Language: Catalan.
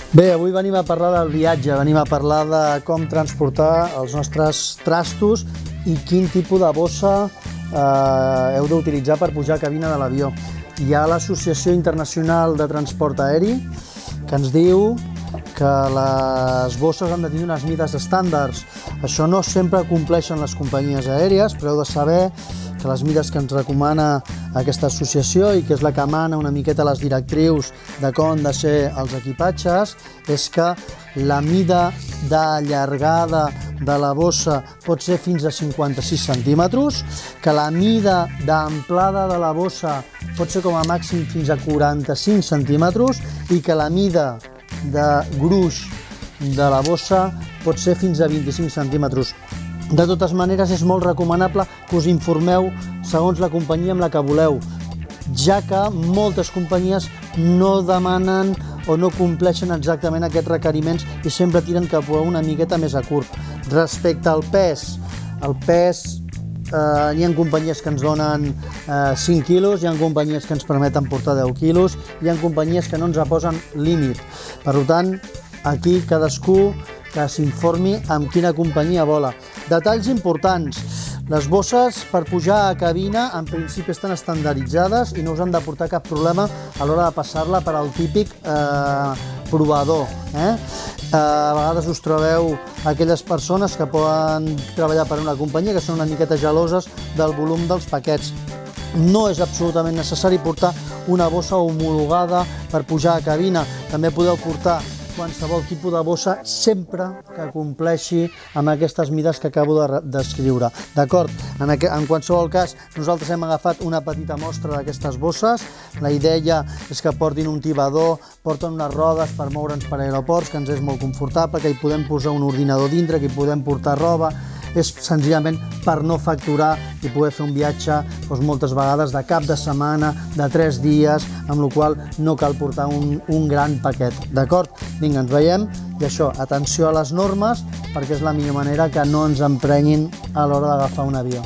Bé, avui venim a parlar del viatge, venim a parlar de com transportar els nostres trastos i quin tipus de bossa heu d'utilitzar per pujar a cabina de l'avió. Hi ha l'Associació Internacional de Transport Aeri que ens diu que les bosses han de tenir unes mides estàndards. Això no sempre compleixen les companyies aèries, però heu de saber que les mides que ens recomana aquesta associació i que és la que emana una miqueta les directrius de com han de ser els equipatges és que la mida de llargada de la bossa pot ser fins a 56 centímetres, que la mida d'amplada de la bossa pot ser com a màxim fins a 45 centímetres i que la mida de gruix de la bossa pot ser fins a 25 centímetres. De totes maneres, és molt recomanable que us informeu segons la companyia amb la que voleu, ja que moltes companyies no demanen o no compleixen exactament aquests requeriments i sempre tiren cap a una miqueta més a curt. Respecte al pes, hi ha companyies que ens donen 5 quilos, hi ha companyies que ens permeten portar 10 quilos, hi ha companyies que no ens posen límit. Per tant, aquí cadascú que s'informi amb quina companyia vola. Detalls importants. Les bosses per pujar a cabina en principi estan estandarditzades i no us han de portar cap problema a l'hora de passar-la per al típic provador. A vegades us trobeu aquelles persones que poden treballar per una companyia que són una miqueta geloses del volum dels paquets. No és absolutament necessari portar una bossa homologada per pujar a cabina. També podeu portar qualsevol tipus de bossa sempre que compleixi amb aquestes mides que acabo de descriure. D'acord? En qualsevol cas, nosaltres hem agafat una petita mostra d'aquestes bosses. La idea és que portin un tibador, porten unes rodes per moure'ns per aeroports, que ens és molt confortable, que hi podem posar un ordinador dintre, que hi podem portar roba. És senzillament per no facturar i poder fer un viatge moltes vegades de cap de setmana, de 3 dies, amb la qual cosa no cal portar un gran paquet. D'acord? Vinga, ens veiem. I això, atenció a les normes, perquè és la millor manera que no ens emprenyin a l'hora d'agafar un avió.